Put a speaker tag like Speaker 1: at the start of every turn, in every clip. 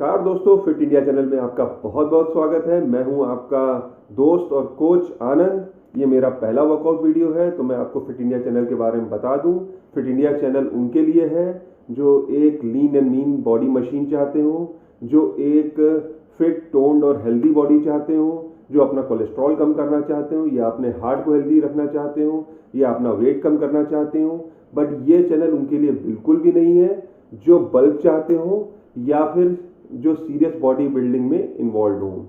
Speaker 1: नमस्कार दोस्तों, fit India channel में आपका बहुत बहुत स्वागत है। मैं हूं आपका दोस्त और कोच आनंद। ये मेरा पहला वर्कआउट वीडियो है, तो मैं आपको फिट इंडिया चैनल के बारे में बता दूं। फिट इंडिया चैनल उनके लिए है जो एक lean and mean body machine चाहते हो, जो एक फिट टोन्ड और हेल्दी बॉडी चाहते हो, जो अपना कोलेस्ट्रॉल कम करना चाहते हो, या अपने हार्ट को हेल्दी रखना चाहते हो, या अपना वेट कम करना चाहते हो। बट ये चैनल उनके लिए बिल्कुल भी नहीं है जो बल्क चाहते हो या फिर जो सीरियस बॉडी बिल्डिंग में इन्वॉल्व हो।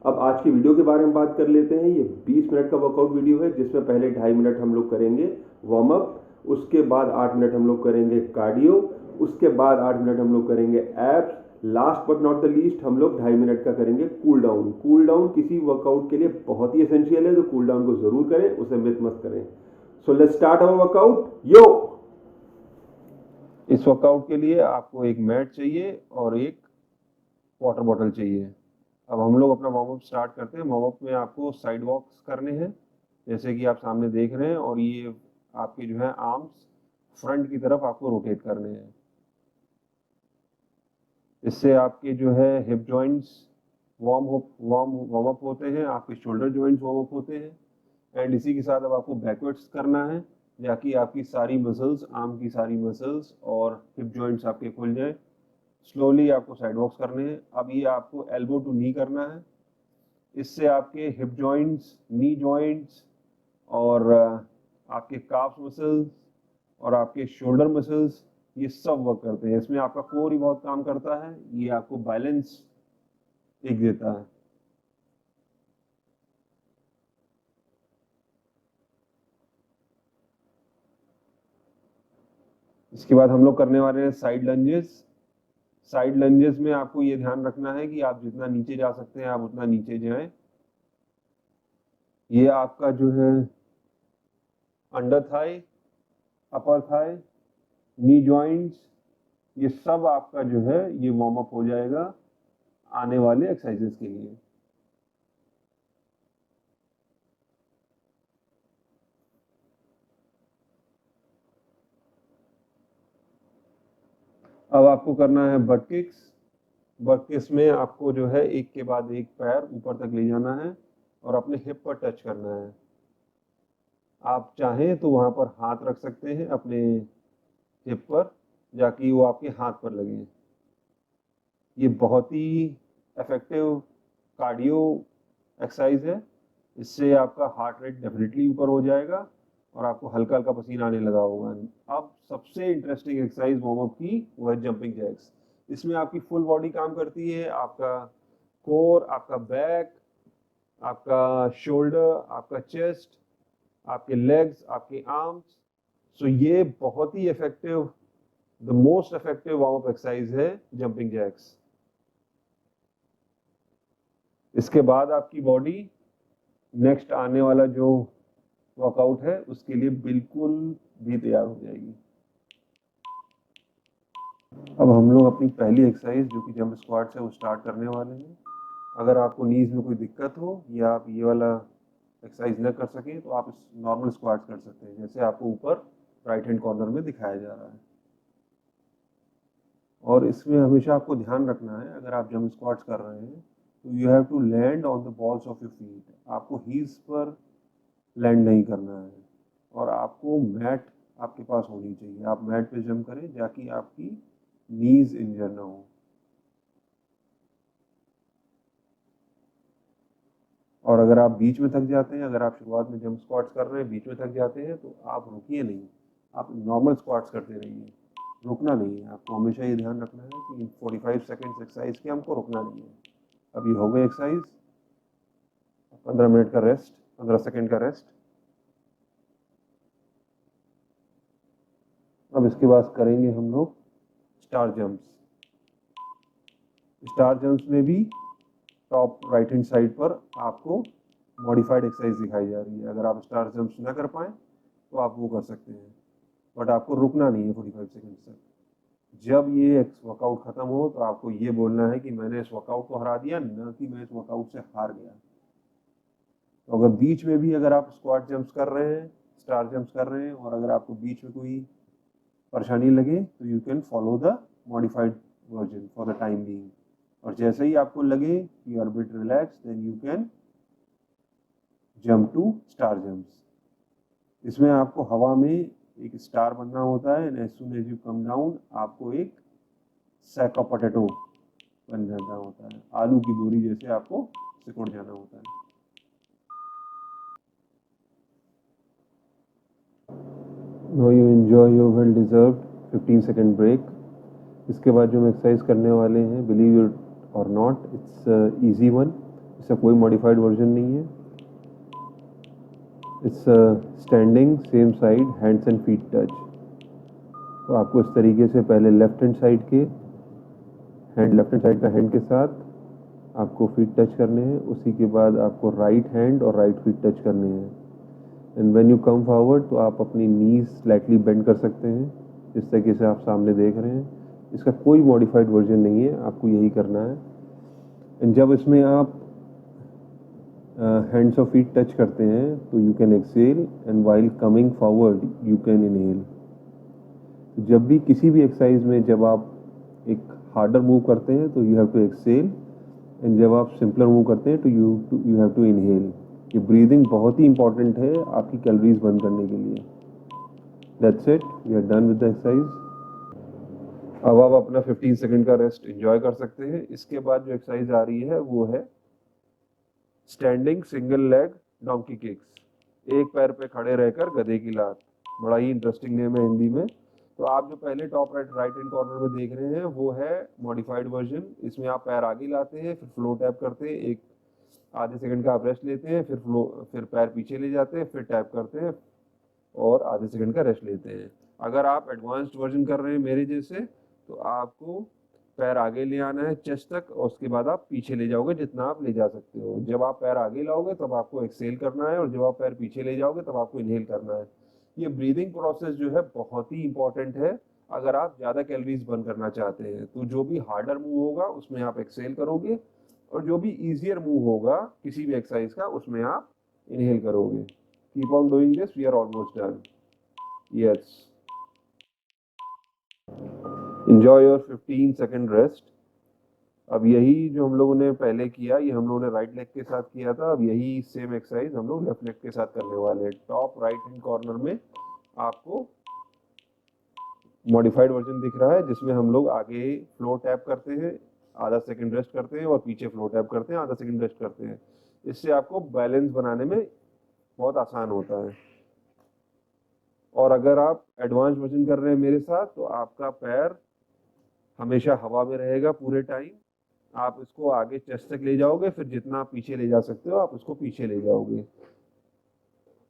Speaker 1: अब आज की वीडियो के बारे में बात कर लेते हैं। ये 20 मिनट का वर्कआउट वीडियो है, जिसमें पहले 2.5 मिनट हम लोग करेंगे वार्म अप, उसके बाद 8 मिनट हम लोग करेंगे कार्डियो, उसके बाद 8 मिनट हम लोग करेंगे abs, last but not the least हम लोग 2.5 मिनट का करेंगे कूल डाउन। कूल डाउन किसी वर्कआउट के लिए बहुत ही एसेंशियल है, तो कूल डाउन को जरूर करें, उसे मिस मत करें। So let's start our workout. Yo, इस वर्कआउट के लिए आपको एक मैट चाहिए और एक वाटर बॉटल चाहिए। अब हम लोग अपना वार्म अप स्टार्ट करते हैं। वार्म अप में आपको साइड वॉक्स करने हैं, जैसे कि आप सामने देख रहे हैं, और ये आपके जो है आर्म्स फ्रंट की तरफ आपको रोटेट करने हैं। इससे आपके जो है हिप जॉइंट्स वार्म अप होते हैं, आपके शोल्डर जॉइंट्स वार्म अप होते हैं। एंड इसी के साथ अब आपको बैकवर्ड्स करना है, ताकि आपकी सारी मसल्स, आर्म की सारी मसल्स और हिप जॉइंट्स आपके खुल जाए। स्लोली आपको साइड वॉक्स करने हैं। अब ये आपको एल्बो टू नी करना है। इससे आपके हिप जॉइंट्स, नी जॉइंट्स और आपके काफ मसल्स और आपके शोल्डर मसल्स, ये सब वर्क करते हैं। इसमें आपका कोर ही बहुत काम करता है। ये आपको बैलेंस एक देता है। इसके बाद हम लोग करने वाले हैं साइड लंजेस। साइड लंजेस में आपको ये ध्यान रखना है कि आप जितना नीचे जा सकते हैं आप उतना नीचे जाएं। ये आपका जो है अंडर थाई, अपर थाई, नी जॉइंट्स, ये सब आपका जो है ये वार्म अप हो जाएगा आने वाले एक्सरसाइजेस के लिए। अब आपको करना है बट किक्स। बट किक्स में आपको जो है एक के बाद एक पैर ऊपर तक ले जाना है और अपने हिप पर टच करना है। आप चाहें तो वहां पर हाथ रख सकते हैं अपने हिप पर, जाकि वो आपके हाथ पर लगे। ये बहुत ही इफेक्टिव कार्डियो एक्सरसाइज है। इससे आपका हार्ट रेट डेफिनेटली ऊपर हो जाएगा और आपको हल्का हल्का पसीना आने लगा होगा। अब सबसे इंटरेस्टिंग एक्सरसाइज वार्म अप की वो है जंपिंग जैक्स। इसमें आपकी फुल बॉडी काम करती है, आपका कोर, आपका बैक, आपका शोल्डर, आपका चेस्ट, आपके लेग्स, आपके आर्म्स। सो ये बहुत ही effective, the most effective warm up exercise है जंपिंग जैक्स। इसके बाद आपकी बॉडी नेक्स्ट आने वाला जो वर्कआउट है उसके लिए बिल्कुल भी तैयार हो जाएगी। अब हम लोग अपनी पहली एक्सरसाइज जो कि जंप स्क्वाट्स है वो स्टार्ट करने वाले हैं। अगर आपको नीज में कोई दिक्कत हो या आप ये वाला एक्सरसाइज न कर सकें तो आप नॉर्मल स्क्वाट्स कर सकते हैं, जैसे आपको ऊपर राइट हैंड कॉर्नर में दिखाया जा रहा है। और इसमें हमेशा आपको ध्यान रखना है, अगर आप जंप स्क्वाट्स कर रहे हैं तो you have to land on the balls of your feet. आपको हील्स पर लैंड नहीं करना है और आपको मैट आपके पास होनी चाहिए। आप मैट पे जंप करें ताकि आपकी नीज इंजर ना हो। और अगर आप बीच में थक जाते हैं, अगर आप शुरुआत में जंप स्क्वाट्स कर रहे हैं बीच में थक जाते हैं, तो आप रुकिए नहीं, आप नॉर्मल स्क्वाट्स करते रहिए, रुकना नहीं है। आपको हमेशा ये ध्यान रखना है कि 45 सेकेंड्स एक्सरसाइज के हमको रुकना नहीं है। अभी हो गई एक्सरसाइज, 15 मिनट का रेस्ट, 15 सेकेंड का रेस्ट। अब इसके बाद करेंगे हम लोग स्टार जंप्स। स्टार जंप्स में भी टॉप राइट हैंड साइड पर आपको मॉडिफाइड एक्सरसाइज दिखाई जा रही है। अगर आप स्टार जंप्स ना कर पाए तो आप वो कर सकते हैं, बट आपको रुकना नहीं है 45 सेकेंड तक। जब ये वर्कआउट खत्म हो तो आपको ये बोलना है कि मैंने इस वर्कआउट को हरा दिया, न कि मैं इस वर्कआउट से हार गया। तो अगर बीच में भी अगर आप स्क्वाट जंप्स कर रहे हैं, स्टार जंप्स कर रहे हैं, और अगर आपको बीच में कोई परेशानी लगे तो you can follow the modified version for the time being. और जैसे ही आपको लगे कि you are bit relax, then you can jump to star jumps. इसमें आपको हवा में एक स्टार बनना होता है, and as soon as you come down आपको एक सैक ऑफ पोटैटो बन जाना होता है, आलू की बोरी जैसे आपको सिकुड़ जाना होता है। Now you enjoy your well deserved 15 second break. इसके बाद जो हम एक्सरसाइज करने वाले हैं, बिलीव इट और नॉट, इट्स इजी वन, इसका कोई मॉडिफाइड वर्जन नहीं है। It's standing same side, hands and feet touch. तो आपको इस तरीके से पहले लेफ्ट हैंड साइड का हैंड के साथ आपको फीट टच करने हैं, उसी के बाद आपको राइट हैंड और राइट फीट टच करने हैं। And when you come forward तो आप अपनी नीज स्लाइटली बेंड कर सकते हैं, जिस तरीके से आप सामने देख रहे हैं। इसका कोई मॉडिफाइड वर्जन नहीं है, आपको यही करना है। एंड जब इसमें आप हैंड्स और फीट टच करते हैं तो you can exhale, and while coming forward you can inhale. जब भी किसी भी एक्सरसाइज में जब आप एक हार्डर मूव करते हैं तो you have to exhale, and जब आप सिंपलर मूव करते हैं तो यू हैव टू इनहेल। ये ब्रीदिंग बहुत ही इंपॉर्टेंट है आपकी कैलोरीज बर्न करने के लिए। That's it, we are done with the exercise. अब आप अपना 15 सेकंड का रेस्ट एंजॉय कर सकते हैं। इसके बाद जो एक्सरसाइज आ रही है वो है standing single leg donkey kicks. एक पैर पे खड़े रहकर गधे की लात। बड़ा ही इंटरेस्टिंग नेम है हिंदी में। तो आप जो पहले टॉप राइट हैंड कॉर्नर में देख रहे हैं वो है मॉडिफाइड वर्जन। इसमें आप पैर आगे लाते हैं, फिर फ्लो टैप करते हैं, एक आधे सेकंड का आप रेस्ट लेते हैं, फिर पैर पीछे ले जाते हैं, फिर टैप करते हैं और आधे सेकंड का रेस्ट लेते हैं। अगर आप एडवांस्ड वर्जन कर रहे हैं मेरे जैसे तो आपको पैर आगे ले आना है चेस्ट तक, और उसके बाद आप पीछे ले जाओगे जितना आप ले जा सकते हो। जब आप पैर आगे लाओगे तब आपको एक्सेल करना है, और जब आप पैर पीछे ले जाओगे तब आपको इनहेल करना है। ये ब्रीदिंग प्रोसेस जो है बहुत ही इंपॉर्टेंट है अगर आप ज़्यादा कैलोरीज बर्न करना चाहते हैं। तो जो भी हार्डर मूव होगा उसमें आप एक्सेल करोगे, और जो भी ईजियर मूव होगा किसी भी एक्सरसाइज का उसमें आप इनहेल करोगे। Keep on doing this, we are almost done. Yes, enjoy your 15 second rest. अब यही जो हम लोगों ने पहले किया, ये हम लोगों ने राइट लेग के साथ किया था। अब यही सेम एक्सरसाइज हम लोग लेफ्ट लेग के साथ करने वाले हैं। टॉप राइट हैंड कॉर्नर में आपको मॉडिफाइड वर्जन दिख रहा है, जिसमें हम लोग आगे फ्लो टैप करते हैं, आधा सेकंड रेस्ट करते हैं, और पीछे फ्लो टैप करते हैं, आधा सेकंड रेस्ट करते हैं। इससे आपको बैलेंस बनाने में बहुत आसान होता है। और अगर आप एडवांस वर्जन कर रहे हैं मेरे साथ तो आपका पैर हमेशा हवा में रहेगा पूरे टाइम। आप इसको आगे चेस्ट तक ले जाओगे, फिर जितना आप पीछे ले जा सकते हो आप उसको पीछे ले जाओगे।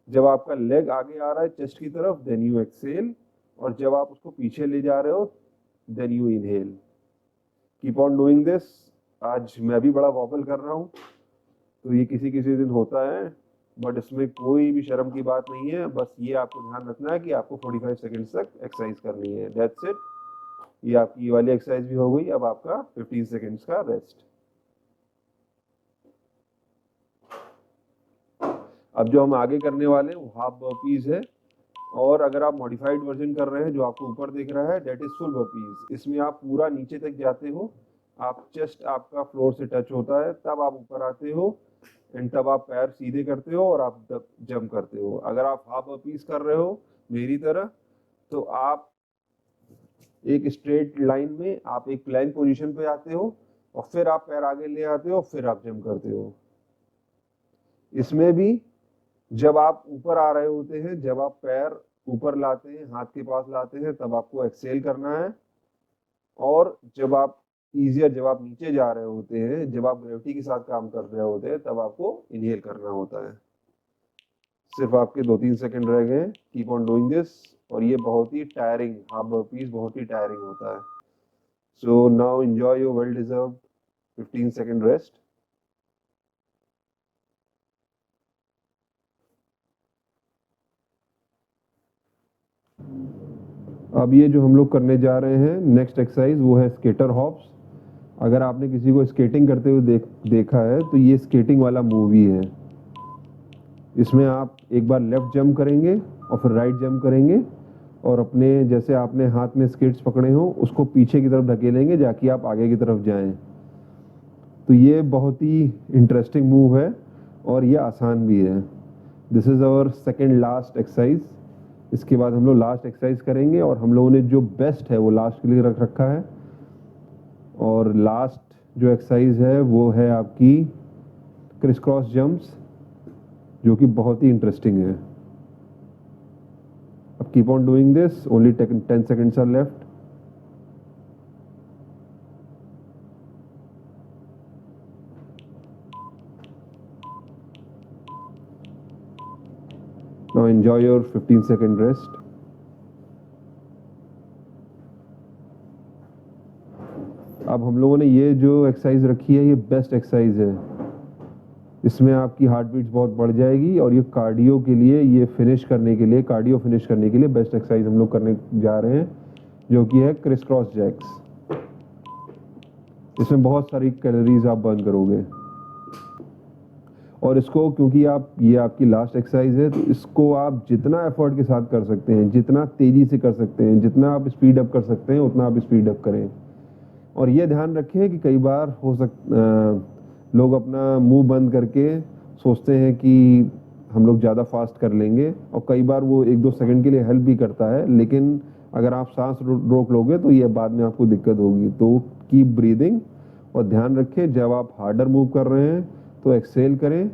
Speaker 1: जब आपका लेग आगे आ रहा है चेस्ट की तरफ, देन यू एक्सेल, और जब आप उसको पीछे ले जा रहे हो then you inhale. Keep on doing this. आज मैं भी बड़ा वॉबल कर रहा हूँ, तो ये किसी किसी दिन होता है, बट इसमें कोई भी शर्म की बात नहीं है। बस ये आपको ध्यान रखना है कि आपको 45 सेकेंड्स तक एक्सरसाइज करनी है। That's it. ये आपकी ये वाली एक्सरसाइज भी हो गई। अब आपका 15 सेकेंड्स का रेस्ट। अब जो हम आगे करने वाले हैं वो हाफ बर्पीज है, और अगर आप मॉडिफाइड वर्जन कर रहे हैं जो आपको ऊपर दिख रहा है दैट इज फुल बर्पीज। इसमें आप पूरा नीचे तक जाते हो, आप चेस्ट आपका फ्लोर से टच होता है, तब आप ऊपर आते हो, एंड तब आप पैर सीधे करते हो और आप जंप करते हो। अगर आप हाफ बर्पीज कर रहे हो मेरी तरह तो आप एक स्ट्रेट लाइन में आप एक प्लैंक पोजीशन पे आते हो, और फिर आप पैर आगे ले आते हो, फिर आप जंप करते हो। इसमें भी जब आप ऊपर आ रहे होते हैं, जब आप पैर ऊपर लाते हैं, हाथ के पास लाते हैं, तब आपको एक्सेल करना है। और जब आप नीचे जा रहे होते हैं, जब आप ग्रेविटी के साथ काम कर रहे होते हैं, तब आपको इनहेल करना होता है। सिर्फ आपके 2-3 सेकंड रह गए। Keep on doing this. और ये बहुत ही टायरिंग, हाफ बर्पीज बहुत ही टायरिंग होता है। So now enjoy your well deserved 15 second rest. अब ये जो हम लोग करने जा रहे हैं नेक्स्ट एक्सरसाइज वो है स्केटर हॉप्स। अगर आपने किसी को स्केटिंग करते हुए देखा है तो ये स्केटिंग वाला मूव ही है। इसमें आप एक बार लेफ्ट जंप करेंगे और फिर राइट जंप करेंगे, और अपने जैसे आपने हाथ में स्केट्स पकड़े हो उसको पीछे की तरफ ढकेलेंगे जाकि आप आगे की तरफ जाएं। तो ये बहुत ही इंटरेस्टिंग मूव है और ये आसान भी है। This is our second last exercise. इसके बाद हम लोग लास्ट एक्सरसाइज करेंगे और हम लोगों ने जो बेस्ट है वो लास्ट के लिए रख रखा है। और लास्ट जो एक्सरसाइज है वो है आपकी क्रिस क्रॉस जंप्स, जो कि बहुत ही इंटरेस्टिंग है। अब keep on doing this, only 10 seconds are left. Now enjoy your 15-second rest. अब हम लोगों ने ये जो एक्सरसाइज रखी है ये बेस्ट एक्सरसाइज है। इसमें आपकी हार्ट बीट्स बहुत बढ़ जाएगी और ये कार्डियो के लिए, ये फिनिश करने के लिए, कार्डियो फिनिश करने के लिए बेस्ट एक्सरसाइज हम लोग करने जा रहे हैं, जो कि है क्रिस क्रॉस जैक्स। इसमें बहुत सारी कैलोरीज आप बर्न करोगे और इसको, क्योंकि ये आपकी लास्ट एक्सरसाइज है, तो इसको आप जितना एफर्ट के साथ कर सकते हैं, जितना तेजी से कर सकते हैं, जितना आप स्पीड अप कर सकते हैं उतना आप स्पीड अप करें। और ये ध्यान रखें कि कई बार लोग अपना मुंह बंद करके सोचते हैं कि हम लोग ज़्यादा फास्ट कर लेंगे, और कई बार वो 1-2 सेकंड के लिए हेल्प भी करता है, लेकिन अगर आप सांस रोक लोगे तो ये बाद में आपको दिक्कत होगी। तो कीप ब्रीदिंग और ध्यान रखें, जब आप हार्डर मूव कर रहे हैं तो एक्सहेल करें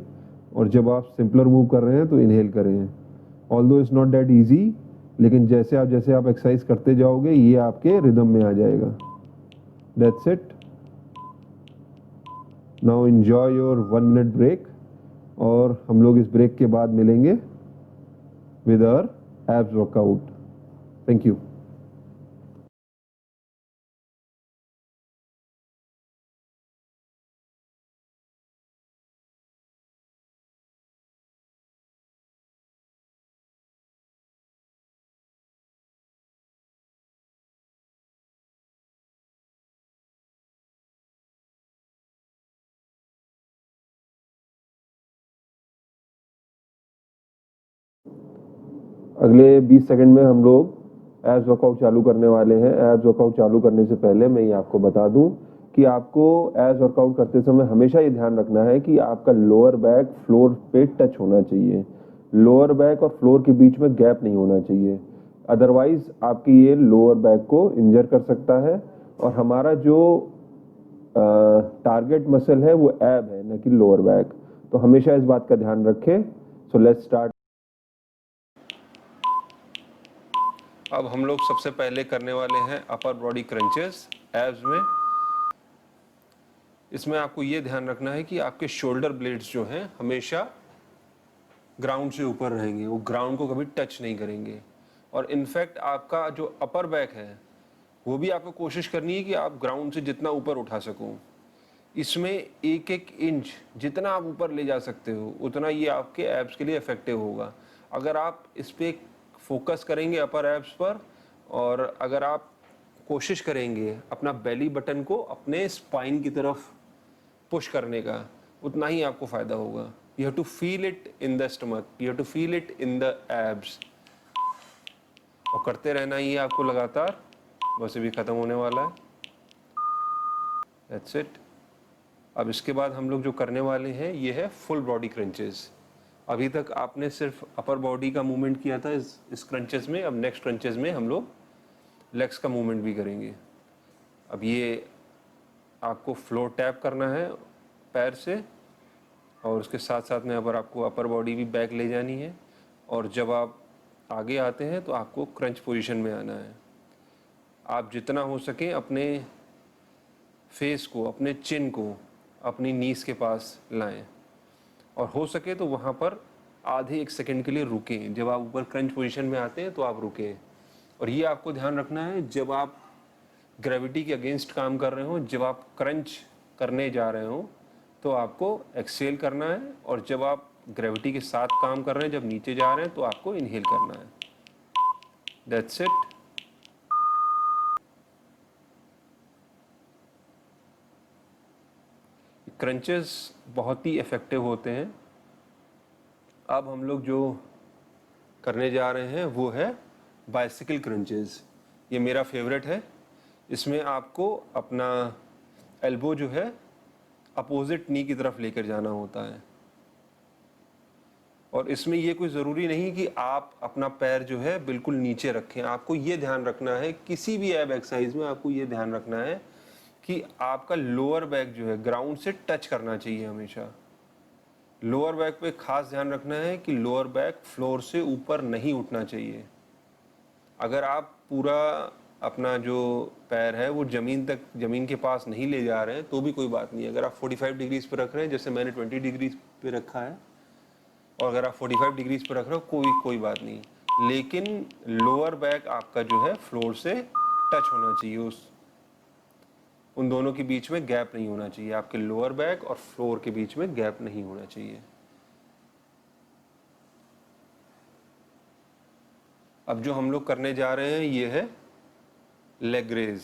Speaker 1: और जब आप सिंपलर मूव कर रहे हैं तो इनहेल करें। Although it's not that easy, लेकिन जैसे आप एक्सरसाइज करते जाओगे ये आपके रिदम में आ जाएगा। That's it. Now enjoy your 1 minute break और हम लोग इस ब्रेक के बाद मिलेंगे with our abs workout. Thank you. अगले 20 सेकंड में हम लोग एब्स वर्कआउट चालू करने वाले हैं। एब्स वर्कआउट चालू करने से पहले मैं ये आपको बता दूं कि आपको एब्स वर्कआउट करते समय हमेशा ये ध्यान रखना है कि आपका लोअर बैक फ्लोर पे टच होना चाहिए। लोअर बैक और फ्लोर के बीच में गैप नहीं होना चाहिए, अदरवाइज आपकी ये लोअर बैक को इंजर कर सकता है। और हमारा जो टारगेट मसल है वो एब है, न कि लोअर बैक। तो हमेशा इस बात का ध्यान रखें। सो लेट्स स्टार्ट। अब हम लोग सबसे पहले करने वाले हैं अपर बॉडी क्रंचेस एब्स में। इसमें आपको ये ध्यान रखना है कि आपके शोल्डर ब्लेड्स जो हैं हमेशा ग्राउंड से ऊपर रहेंगे, वो ग्राउंड को कभी टच नहीं करेंगे। और इनफैक्ट आपका जो अपर बैक है वो भी आपको कोशिश करनी है कि आप ग्राउंड से जितना ऊपर उठा सको। इसमें 1-1 इंच जितना आप ऊपर ले जा सकते हो उतना ये आपके एब्स के लिए इफेक्टिव होगा। अगर आप इस पर फोकस करेंगे अपर एब्स पर, और अगर आप कोशिश करेंगे अपना बेली बटन को अपने स्पाइन की तरफ पुश करने का, उतना ही आपको फ़ायदा होगा। You have to feel it in the stomach, you have to feel it in the abs. और करते रहना ही है आपको लगातार, वैसे भी ख़त्म होने वाला है। That's it. अब इसके बाद हम लोग जो करने वाले हैं ये है फुल बॉडी क्रंचेस। अभी तक आपने सिर्फ अपर बॉडी का मूवमेंट किया था इस क्रंचेस में। अब नेक्स्ट क्रंचेस में हम लोग लेग्स का मूवमेंट भी करेंगे। अब ये आपको फ्लोर टैप करना है पैर से, और उसके साथ साथ में आपको अपर बॉडी भी बैक ले जानी है। और जब आप आगे आते हैं तो आपको क्रंच पोजीशन में आना है। आप जितना हो सके अपने फेस को, अपने चिन को अपनी नीज के पास लाएं, और हो सके तो वहाँ पर आधे 1 सेकंड के लिए रुकें। जब आप ऊपर क्रंच पोजीशन में आते हैं तो आप रुकें। और ये आपको ध्यान रखना है, जब आप ग्रेविटी के अगेंस्ट काम कर रहे हो, जब आप क्रंच करने जा रहे हो तो आपको एक्सहेल करना है, और जब आप ग्रेविटी के साथ काम कर रहे हैं, जब नीचे जा रहे हैं तो आपको इनहेल करना है। That's it. क्रंचेस बहुत ही इफ़ेक्टिव होते हैं। अब हम लोग जो करने जा रहे हैं वो है बाइसिकल क्रंचेस। ये मेरा फेवरेट है। इसमें आपको अपना एल्बो जो है अपोजिट नी की तरफ लेकर जाना होता है। और इसमें ये कोई ज़रूरी नहीं कि आप अपना पैर जो है बिल्कुल नीचे रखें। आपको ये ध्यान रखना है, किसी भी एब एक्सरसाइज में आपको ये ध्यान रखना है कि आपका लोअर बैक जो है ग्राउंड से टच करना चाहिए हमेशा। लोअर बैक पे खास ध्यान रखना है कि लोअर बैक फ्लोर से ऊपर नहीं उठना चाहिए। अगर आप पूरा अपना जो पैर है वो ज़मीन के पास नहीं ले जा रहे हैं तो भी कोई बात नहीं। अगर आप 45 डिग्रीज पे रख रहे हैं, जैसे मैंने 20 डिग्रीज पे रखा है, और अगर आप 45 डिग्रीज पे रख रहे हो कोई बात नहीं, लेकिन लोअर बैक आपका जो है फ्लोर से टच होना चाहिए। उन दोनों के बीच में गैप नहीं होना चाहिए। आपके लोअर बैक और फ्लोर के बीच में गैप नहीं होना चाहिए। अब जो हम लोग करने जा रहे हैं ये है लेग रेज।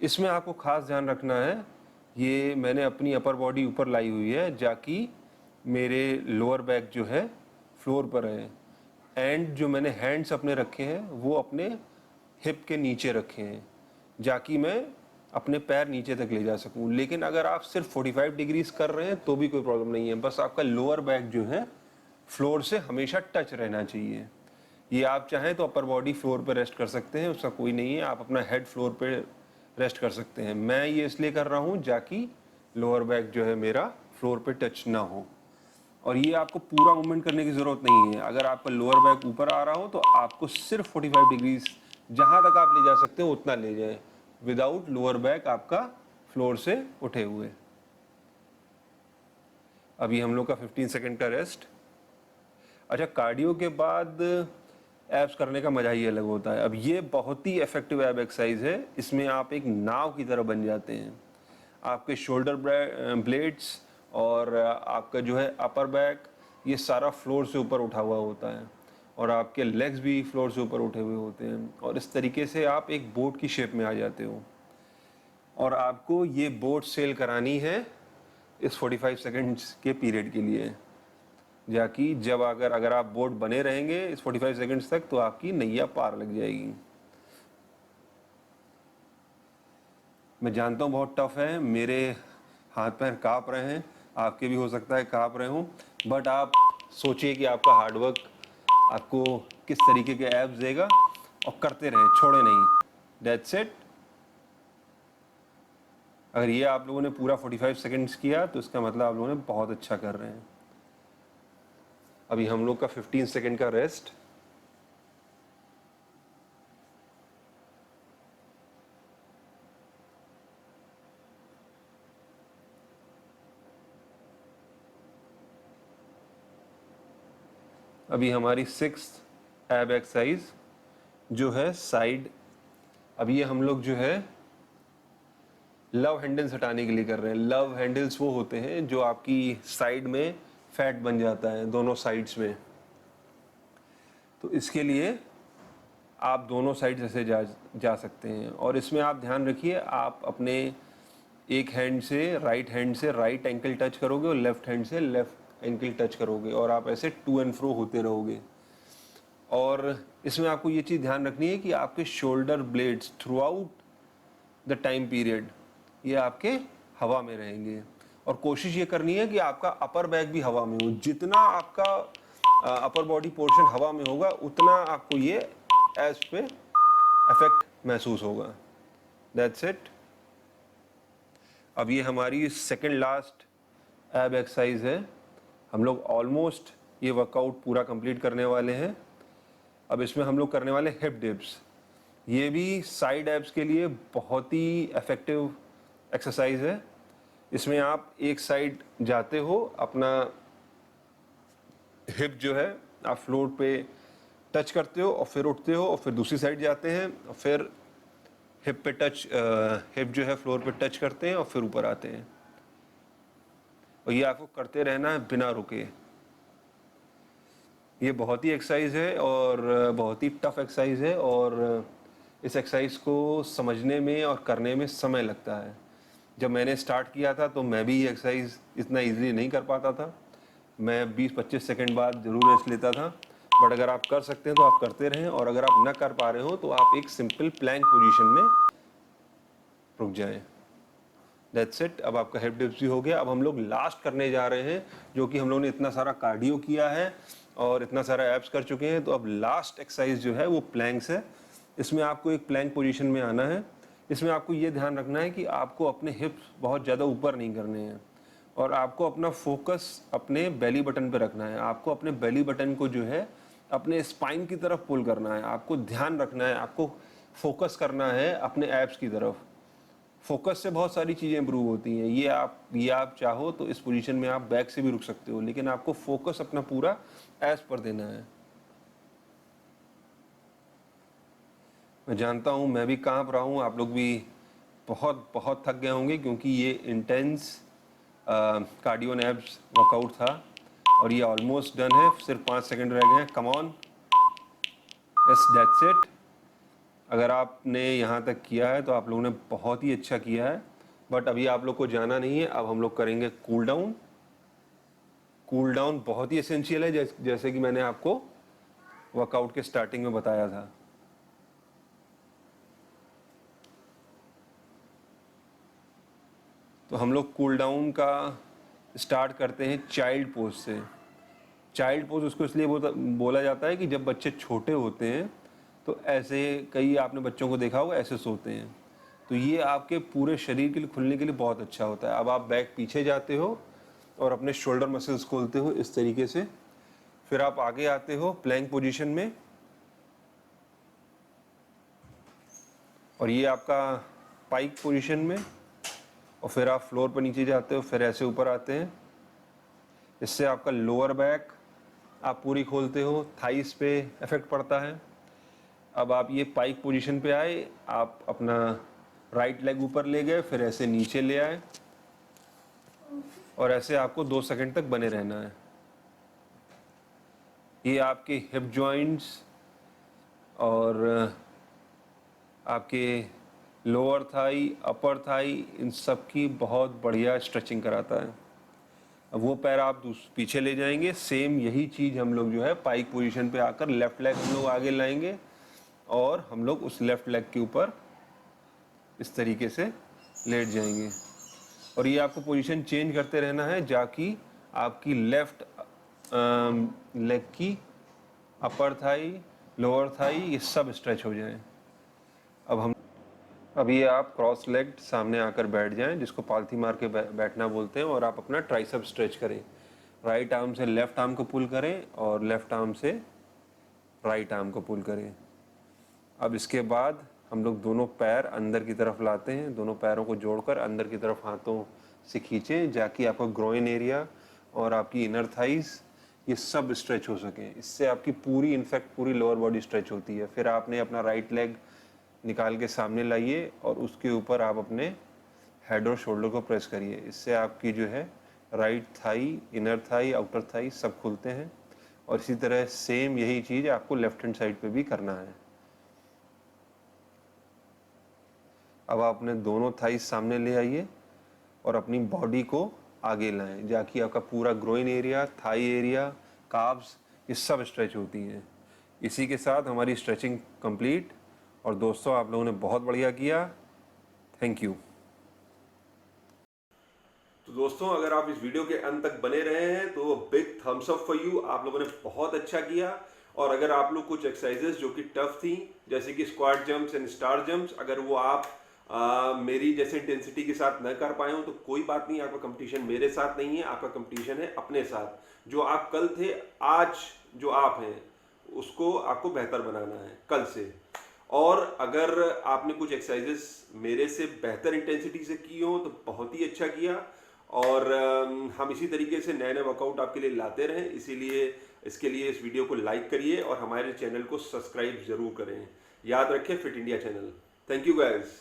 Speaker 1: इसमें आपको खास ध्यान रखना है, ये मैंने अपनी अपर बॉडी ऊपर लाई हुई है जाकि मेरे लोअर बैक जो है फ्लोर पर है, एंड जो मैंने हैंड्स अपने रखे हैं वो अपने हिप के नीचे रखे हैं जाकि मैं अपने पैर नीचे तक ले जा सकूं। लेकिन अगर आप सिर्फ 45 डिग्रीज कर रहे हैं तो भी कोई प्रॉब्लम नहीं है, बस आपका लोअर बैक जो है फ्लोर से हमेशा टच रहना चाहिए। ये आप चाहें तो अपर बॉडी फ्लोर पे रेस्ट कर सकते हैं, उसका कोई नहीं है। आप अपना हेड फ्लोर पे रेस्ट कर सकते हैं। मैं ये इसलिए कर रहा हूँ जाकि लोअर बैक जो है मेरा फ्लोर पे टच ना हो। और ये आपको पूरा मूवमेंट करने की ज़रूरत नहीं है। अगर आपका लोअर बैक ऊपर आ रहा हो तो आपको सिर्फ 45 डिग्रीज जहाँ तक आप ले जा सकते हो उतना ले जाएं, विदाउट लोअर बैक आपका फ्लोर से उठे हुए। अभी हम लोग का 15 सेकेंड का रेस्ट। अच्छा, कार्डियो के बाद एब्स करने का मजा ही अलग होता है। अब ये बहुत ही इफेक्टिव एब एक्सरसाइज है। इसमें आप एक नाव की तरह बन जाते हैं। आपके शोल्डर ब्लेड्स और आपका जो है अपर बैक, ये सारा फ्लोर से ऊपर उठा हुआ होता है, और आपके लेग्स भी फ्लोर से ऊपर उठे हुए होते हैं। और इस तरीके से आप एक बोट की शेप में आ जाते हो। और आपको ये बोट सेल करानी है इस 45 सेकेंड्स के पीरियड के लिए, जाकि जब अगर आप बोट बने रहेंगे इस 45 सेकेंड्स तक तो आपकी नैया पार लग जाएगी। मैं जानता हूँ बहुत टफ है, मेरे हाथ पैर काँप रहे हैं, आपके भी हो सकता है काँप रहे हों, बट आप सोचिए कि आपका हार्डवर्क आपको किस तरीके के एब्स देगा, और करते रहें, छोड़े नहीं। That's it. अगर ये आप लोगों ने पूरा 45 सेकेंड्स किया तो इसका मतलब आप लोगों ने बहुत अच्छा कर रहे हैं। अभी हम लोग का 15 सेकेंड का रेस्ट। अभी हमारी 6th एब एक्सरसाइज जो है साइड। अब ये हम लोग जो है लव हैंडल्स हटाने के लिए कर रहे हैं। लव हैंडल्स वो होते हैं जो आपकी साइड में फैट बन जाता है दोनों साइड्स में। तो इसके लिए आप दोनों साइड ऐसे जा सकते हैं। और इसमें आप ध्यान रखिए, आप अपने एक हैंड से राइट एंकल टच करोगे और लेफ्ट हैंड से लेफ्ट एंकल टच करोगे, और आप ऐसे टू एंड फ्रो होते रहोगे। और इसमें आपको ये चीज़ ध्यान रखनी है कि आपके shoulder blades through out the time period ये आपके हवा में रहेंगे। और कोशिश ये करनी है कि आपका अपर बैक भी हवा में हो। जितना आपका अपर बॉडी पोर्शन हवा में होगा उतना आपको ये एब्स पे इफेक्ट महसूस होगा। That's it. अब ये हमारी सेकंड लास्ट एब एक्सरसाइज है। हम लोग ऑलमोस्ट ये वर्कआउट पूरा कंप्लीट करने वाले हैं। अब इसमें हम लोग करने वाले हिप डिप्स। ये भी साइड एब्स के लिए बहुत ही इफेक्टिव एक्सरसाइज है। इसमें आप एक साइड जाते हो, अपना हिप जो है आप फ्लोर पे टच करते हो और फिर उठते हो, और फिर दूसरी साइड जाते हैं और फिर हिप जो है फ्लोर पे टच करते हैं और फिर ऊपर आते हैं। और ये आपको करते रहना है बिना रुके। ये बहुत ही एक्सरसाइज है और बहुत ही टफ एक्सरसाइज है, और इस एक्सरसाइज को समझने में और करने में समय लगता है। जब मैंने स्टार्ट किया था तो मैं भी ये एक्सरसाइज इतना इजीली नहीं कर पाता था। मैं 20-25 सेकंड बाद ज़रूर रेस्ट लेता था। बट अगर आप कर सकते हैं तो आप करते रहें, और अगर आप ना कर पा रहे हो तो आप एक सिंपल प्लैंक पोजीशन में रुक जाएं। That's it. अब आपका हिप डिप्स भी हो गया। अब हम लोग लास्ट करने जा रहे हैं, जो कि हम लोगों ने इतना सारा कार्डियो किया है और इतना सारा एब्स कर चुके हैं, तो अब लास्ट एक्सरसाइज जो है वो प्लैंक्स है। इसमें आपको एक प्लैंक पोजीशन में आना है। इसमें आपको ये ध्यान रखना है कि आपको अपने हिप्स बहुत ज़्यादा ऊपर नहीं करने हैं और आपको अपना फोकस अपने बेली बटन पे रखना है। आपको अपने बेली बटन को जो है अपने स्पाइन की तरफ पुल करना है। आपको ध्यान रखना है, आपको फोकस करना है अपने एब्स की तरफ। फोकस से बहुत सारी चीज़ें इंप्रूव होती हैं। ये आप चाहो तो इस पोजीशन में आप बैक से भी रुक सकते हो, लेकिन आपको फोकस अपना पूरा एब्स पर देना है। मैं जानता हूँ, मैं भी कांप रहा हूँ, आप लोग भी बहुत बहुत थक गए होंगे, क्योंकि ये intense cardio and abs workout था और ये ऑलमोस्ट डन है। सिर्फ 5 सेकंड रह गए हैं। Come on, yes that's it. अगर आपने यहाँ तक किया है तो आप लोगों ने बहुत ही अच्छा किया है, बट अभी आप लोग को जाना नहीं है। अब हम लोग करेंगे कूल डाउन। कूल डाउन बहुत ही एसेंशियल है, जैसे कि मैंने आपको वर्कआउट के स्टार्टिंग में बताया था। तो हम लोग कूल डाउन का स्टार्ट करते हैं चाइल्ड पोज से। चाइल्ड पोज उसको इसलिए बोला जाता है कि जब बच्चे छोटे होते हैं तो ऐसे, कई आपने बच्चों को देखा होगा ऐसे सोते हैं, तो ये आपके पूरे शरीर के लिए खुलने के लिए बहुत अच्छा होता है। अब आप बैक पीछे जाते हो और अपने शोल्डर मसल्स खोलते हो इस तरीके से। फिर आप आगे आते हो प्लैंक पोजीशन में और ये आपका पाइक पोजीशन में, और फिर आप फ्लोर पर नीचे जाते हो, फिर ऐसे ऊपर आते हैं। इससे आपका लोअर बैक आप पूरी खोलते हो, थाइस पे इफेक्ट पड़ता है। अब आप ये पाइक पोजीशन पे आए, आप अपना राइट लेग ऊपर ले गए, फिर ऐसे नीचे ले आए और ऐसे आपको 2 सेकंड तक बने रहना है। ये आपके हिप जॉइंट्स और आपके लोअर थाई, अपर थाई, इन सब की बहुत बढ़िया स्ट्रेचिंग कराता है। अब वो पैर आप पीछे ले जाएंगे। सेम यही चीज़ हम लोग जो है पाइक पोजीशन पे आकर लेफ्ट लेग हम लोग आगे लाएंगे और हम लोग उस लेफ्ट लेग के ऊपर इस तरीके से लेट जाएंगे। और ये आपको पोजीशन चेंज करते रहना है, जाकि आपकी लेफ्ट लेग की अपर थाई, लोअर थाई, ये सब स्ट्रेच हो जाए। अब ये आप क्रॉस लेग्ड सामने आकर बैठ जाएं, जिसको पालथी मार के बैठना बोलते हैं, और आप अपना ट्राइसेप स्ट्रेच करें। राइट आर्म से लेफ्ट आर्म को पुल करें और लेफ्ट आर्म से राइट आर्म को पुल करें। अब इसके बाद हम लोग दोनों पैर अंदर की तरफ लाते हैं। दोनों पैरों को जोड़कर अंदर की तरफ हाथों से खींचें, जाकि आपका ग्रोइन एरिया और आपकी इनर थाइस ये सब स्ट्रेच हो सके। इससे आपकी पूरी, इनफैक्ट पूरी लोअर बॉडी स्ट्रेच होती है। फिर आपने अपना राइट लेग निकाल के सामने लाइए और उसके ऊपर आप अपने हेड और शोल्डर को प्रेस करिए। इससे आपकी जो है right thigh, inner thigh, outer thigh सब खुलते हैं। और इसी तरह सेम यही चीज़ आपको लेफ्ट हैंड साइड पे भी करना है। अब आप अपने दोनों थाई सामने ले आइए और अपनी बॉडी को आगे लाएं, जाकि आपका पूरा groin area, thigh area, calves, ये सब स्ट्रेच होती हैं। इसी के साथ हमारी स्ट्रेचिंग कंप्लीट। और दोस्तों, आप लोगों ने बहुत बढ़िया किया, थैंक यू। तो दोस्तों, अगर आप इस वीडियो के अंत तक बने रहे हैं तो big thumbs up for you, आप लोगों ने बहुत अच्छा किया। और अगर आप लोग कुछ एक्सरसाइजेस जो कि टफ थी, जैसे कि squat jumps and star jumps, अगर वो आप मेरी जैसे इंटेंसिटी के साथ न कर पाए हो तो कोई बात नहीं। आपका कंपटीशन मेरे साथ नहीं है, आपका कंपटीशन है अपने साथ। जो आप कल थे, आज जो आप हैं उसको आपको बेहतर बनाना है कल से। और अगर आपने कुछ एक्सरसाइजेस मेरे से बेहतर इंटेंसिटी से की हो तो बहुत ही अच्छा किया। और हम इसी तरीके से नए नए वर्कआउट आपके लिए लाते रहें। इसीलिए इसके लिए इस वीडियो को लाइक करिए और हमारे चैनल को सब्सक्राइब जरूर करें। याद रखें, fit India channel. Thank you guys.